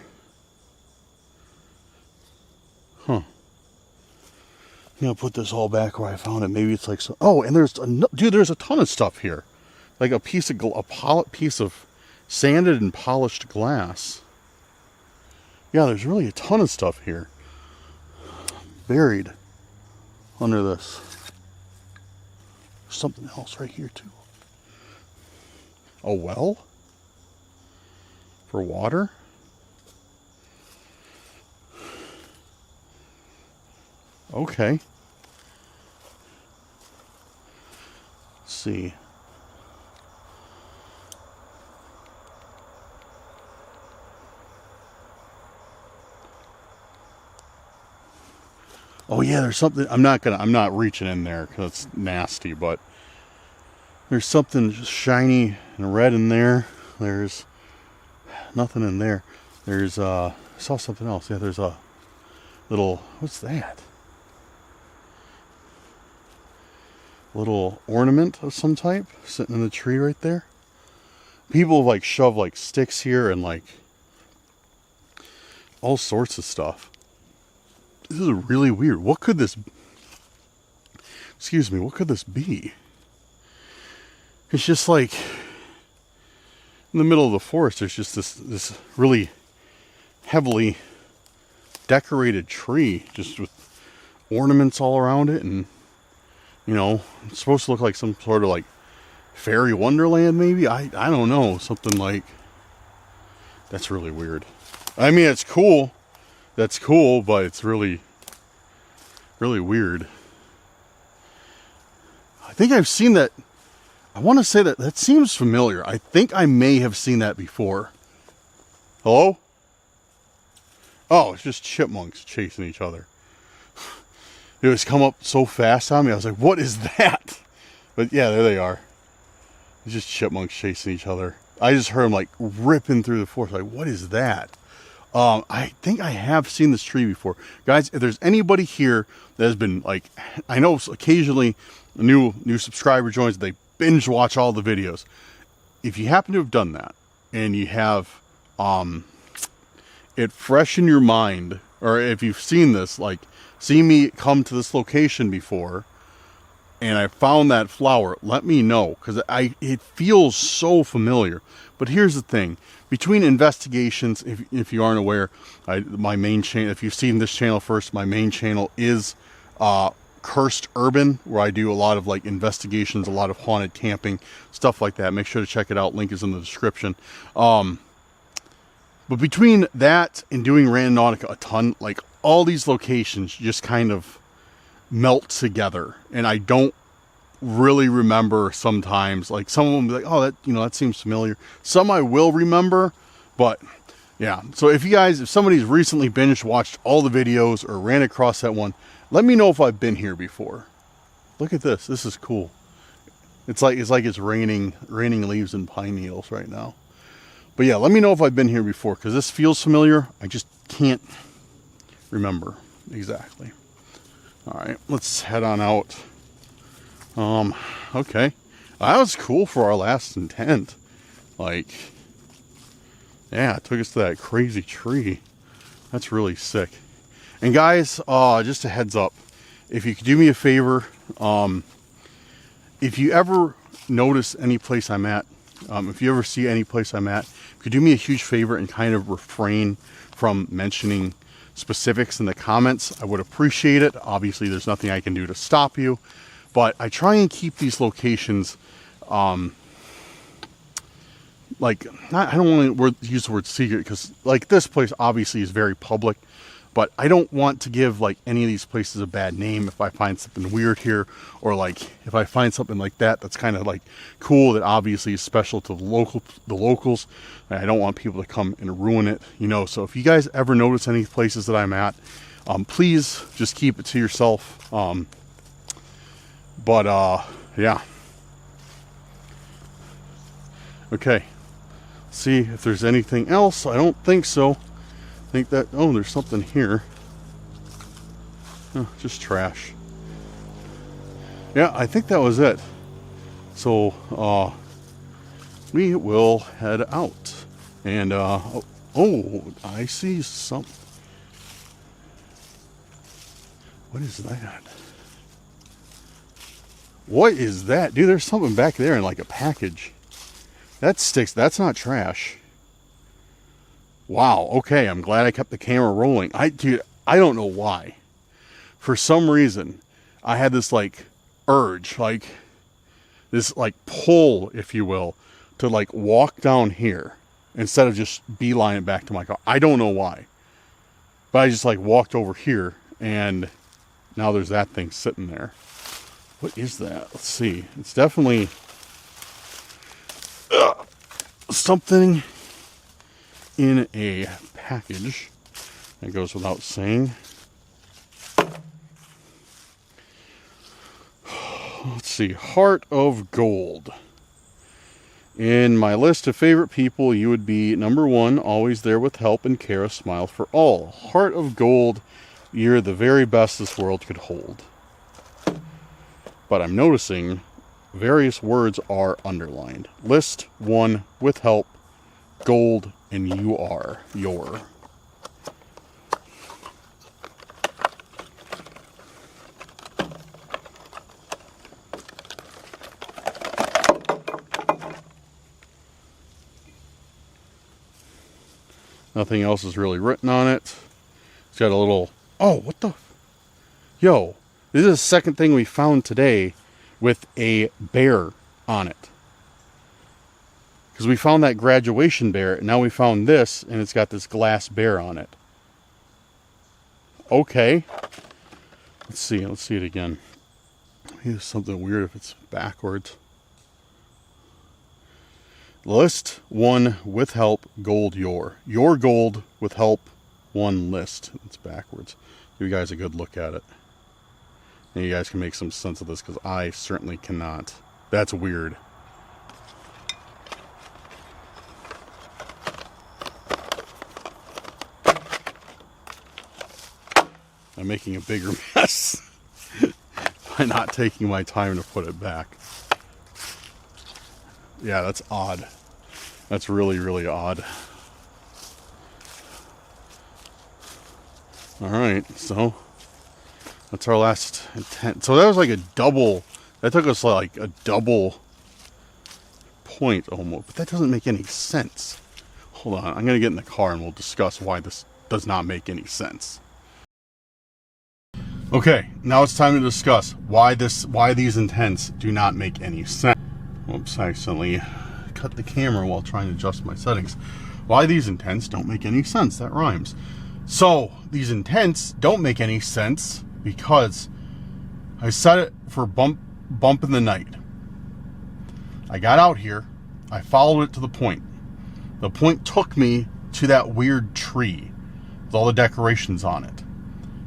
I'm gonna put this all back where I found it. Maybe it's like so. Oh, and there's dude, there's a ton of stuff here, like a piece of sanded and polished glass. Yeah, there's really a ton of stuff here, buried under this. There's something else right here too. A well for water. Okay. Let's see. Oh yeah, there's something. I'm not reaching in there because it's nasty, but there's something just shiny and red in there. There's nothing in there. There's I saw something else. Yeah, there's a little, what's that? Little ornament of some type sitting in the tree right there. People have like shoved like sticks here and like all sorts of stuff. This is really weird. What could this, excuse me, what could this be? It's just like in the middle of the forest, there's just this really heavily decorated tree just with ornaments all around it, and you know, it's supposed to look like some sort of like fairy wonderland maybe. I don't know, something like that's really weird. I mean, it's cool. That's cool, but it's really weird. I think I've seen that. I want to say that seems familiar. I think I may have seen that before. Hello? Oh, it's just chipmunks chasing each other. It was come up so fast on me. I was like, what is that? But yeah, there they are. It's just chipmunks chasing each other. I just heard them like ripping through the forest. Like, what is that? I think I have seen this tree before. Guys, if there's anybody here that has been like, I know occasionally a new subscriber joins, they binge watch all the videos. If you happen to have done that and you have it fresh in your mind, or if you've seen this, like see me come to this location before and I found that flower, let me know, because it feels so familiar. But here's the thing. Between investigations, if you aren't aware, my main channel, if you've seen this channel first, my main channel is Cursed Urban, where I do a lot of like investigations, a lot of haunted camping, stuff like that. Make sure to check it out. Link is in the description. But between that and doing Randonautica a ton, like all these locations just kind of melt together, and I don't really remember sometimes. Like some of them be like, oh, that, you know, that seems familiar. Some I will remember, but yeah. So if somebody's recently binge watched all the videos or ran across that one, let me know if I've been here before. Look at this. This is cool. It's like it's raining leaves and pine needles right now. But yeah, let me know if I've been here before, because this feels familiar. I just can't remember exactly. All right, let's head on out. Okay. That was cool for our last intent. Like, yeah, it took us to that crazy tree. That's really sick. And guys, just a heads up, if you could do me a favor, if you ever notice any place I'm at, if you ever see any place I'm at, could do me a huge favor and kind of refrain from mentioning specifics in the comments. I would appreciate it. Obviously, there's nothing I can do to stop you, but I try and keep these locations, like, I don't want to use the word secret, because like this place obviously is very public, but I don't want to give like any of these places a bad name if I find something weird here, or like if I find something like that's kind of like cool, that obviously is special to the locals. I don't want people to come and ruin it, you know. So if you guys ever notice any places that I'm at, please just keep it to yourself. Yeah. Okay. See if there's anything else. I don't think so. I think that, oh, there's something here. Oh, just trash. Yeah, I think that was it. So, we will head out. And, oh, I see something. What is that? What is that? Dude, there's something back there in like a package. That sticks. That's not trash. Wow. Okay, I'm glad I kept the camera rolling. Dude, I don't know why. For some reason, I had this like urge, like this like pull, if you will, to like walk down here instead of just beeline it back to my car. I don't know why. But I just like walked over here and now there's that thing sitting there. What is that? Let's see. It's definitely something in a package. That goes without saying. Let's see. Heart of Gold. In my list of favorite people, you would be number 1, always there with help and care, a smile for all. Heart of Gold, you're the very best this world could hold. But I'm noticing various words are underlined. List 1, with help, gold, and you are, your. Nothing else is really written on it. It's got a little... Oh, what the... Yo, this is the second thing we found today with a bear on it. Because we found that graduation bear, and now we found this, and it's got this glass bear on it. Okay. Let's see it again. Maybe there's something weird if it's backwards. List 1, with help, gold, your. Your gold, with help, 1 list. It's backwards. Give you guys a good look at it. And you guys can make some sense of this, because I certainly cannot. That's weird. I'm making a bigger mess by not taking my time to put it back. Yeah, that's odd. That's really, really odd. Alright, so that's our last intent. So that was like a double. That took us like a double point almost. But that doesn't make any sense. Hold on, I'm going to get in the car and we'll discuss why this does not make any sense. Okay, now it's time to discuss why these intents do not make any sense. Oops, I accidentally cut the camera while trying to adjust my settings. Why these intents don't make any sense. That rhymes. So, these intents don't make any sense because I set it for bump in the night. I got out here. I followed it to the point. The point took me to that weird tree with all the decorations on it.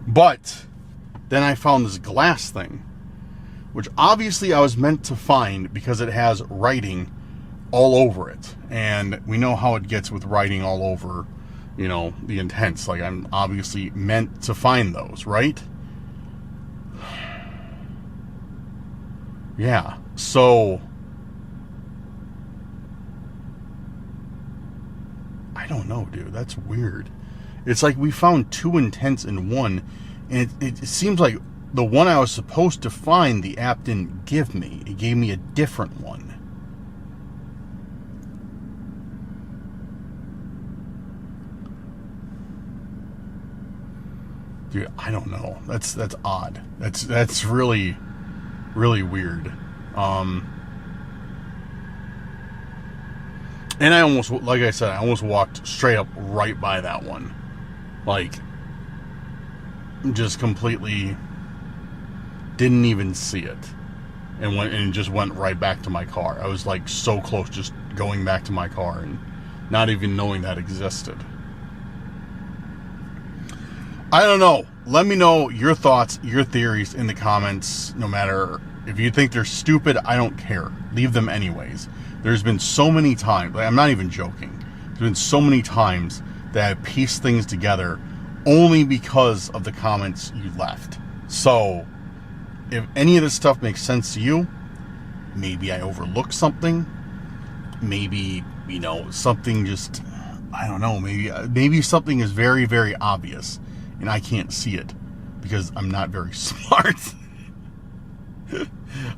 But then I found this glass thing, which obviously I was meant to find because it has writing all over it. And we know how it gets with writing all over, you know, the intents. Like, I'm obviously meant to find those, right? Yeah, so I don't know, dude. That's weird. It's like we found 2 intents in one, and it seems like the one I was supposed to find, the app didn't give me. It gave me a different one. Dude, I don't know. That's odd. That's really, really weird. And I almost, like I said, I almost walked straight up right by that one. Like, just completely didn't even see it. And just went right back to my car. I was like so close, just going back to my car and not even knowing that existed. I don't know. Let me know your thoughts, your theories in the comments. No matter if you think they're stupid, I don't care. Leave them anyways. There's been so many times, like, I'm not even joking. There's been so many times that I've pieced things together only because of the comments you left. So, if any of this stuff makes sense to you, maybe I overlooked something. Maybe, you know, something just, I don't know, maybe something is very, very obvious and I can't see it because I'm not very smart.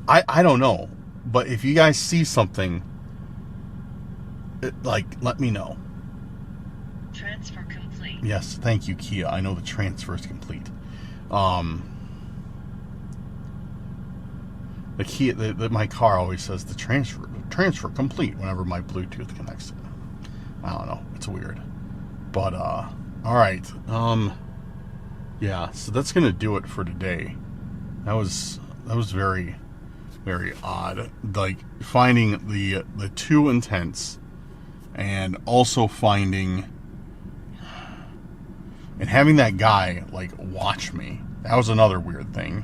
I don't know. But if you guys see something, like, let me know. Transfer complete. Yes, thank you, Kia. I know the transfer is complete. The Kia, my car always says the transfer complete whenever my Bluetooth connects to it. I don't know. It's weird. But, all right. Yeah, so that's going to do it for today. That was very, very odd. Like, finding the two intents and also finding and having that guy, like, watch me. That was another weird thing.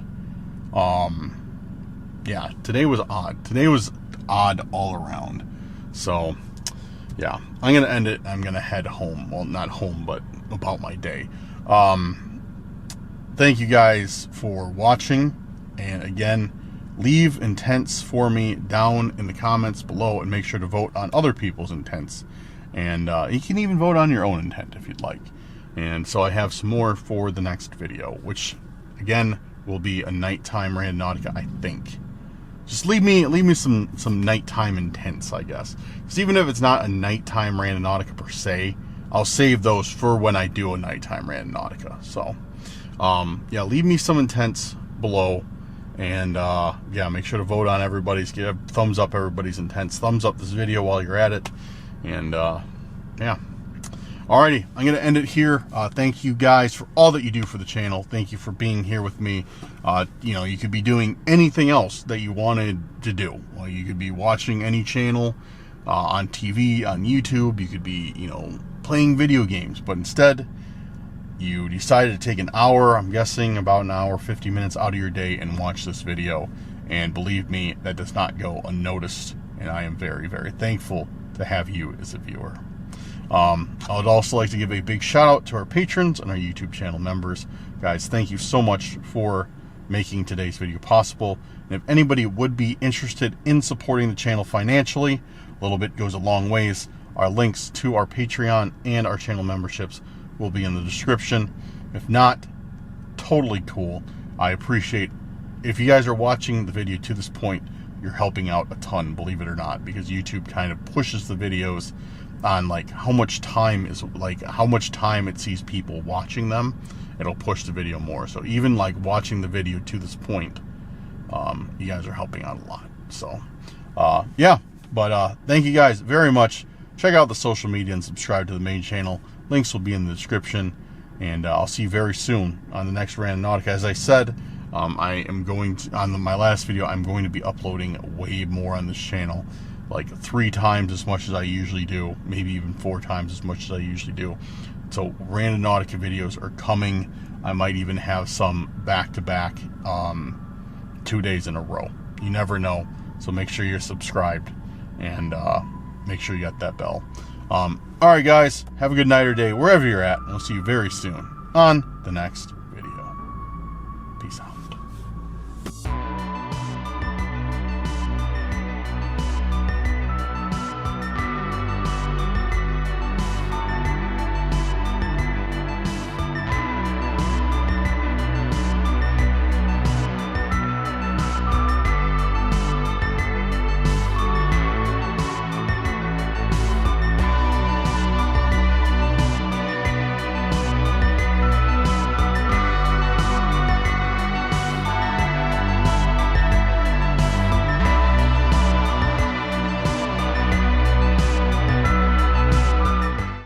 Yeah, today was odd. Today was odd all around. So, yeah, I'm going to end it. I'm going to head home. Well, not home, but about my day. Thank you guys for watching. And again, leave intents for me down in the comments below and make sure to vote on other people's intents. And you can even vote on your own intent if you'd like. And so I have some more for the next video, which, again, will be a nighttime Randonautica, I think. Just leave me some nighttime intents, I guess. Because even if it's not a nighttime Randonautica per se, I'll save those for when I do a nighttime Randonautica. So, yeah, leave me some intents below. And, yeah, make sure to vote on everybody's, give thumbs up everybody's intents. Thumbs up this video while you're at it. And, yeah. Alrighty, I'm going to end it here. Thank you guys for all that you do for the channel. Thank you for being here with me. You know, you could be doing anything else that you wanted to do. Well, you could be watching any channel on TV, on YouTube. You could be, you know, playing video games. But instead, you decided to take an hour, I'm guessing about an hour, 50 minutes out of your day and watch this video. And believe me, that does not go unnoticed. And I am very, very thankful to have you as a viewer. I would also like to give a big shout out to our patrons and our YouTube channel members. Guys, thank you so much for making today's video possible. And if anybody would be interested in supporting the channel financially, a little bit goes a long ways. Our links to our Patreon and our channel memberships will be in the description. If not, totally cool. I appreciate if you guys are watching the video to this point, you're helping out a ton, believe it or not, because YouTube kind of pushes the videos on like how much time it sees people watching them. It'll push the video more. So even like watching the video to this point, you guys are helping out a lot. So yeah, but thank you guys very much. Check out the social media and subscribe to the main channel. Links will be in the description. And I'll see you very soon on the next Randonautica. As I said, I am going to, on my last video, I'm going to be uploading way more on this channel. Like 3 times as much as I usually do, maybe even 4 times as much as I usually do. So Randonautica videos are coming. I might even have some back-to-back 2 days in a row. You never know. So make sure you're subscribed and make sure you got that bell. Alright guys, have a good night or day wherever you're at. And we'll see you very soon on the next video. Peace out.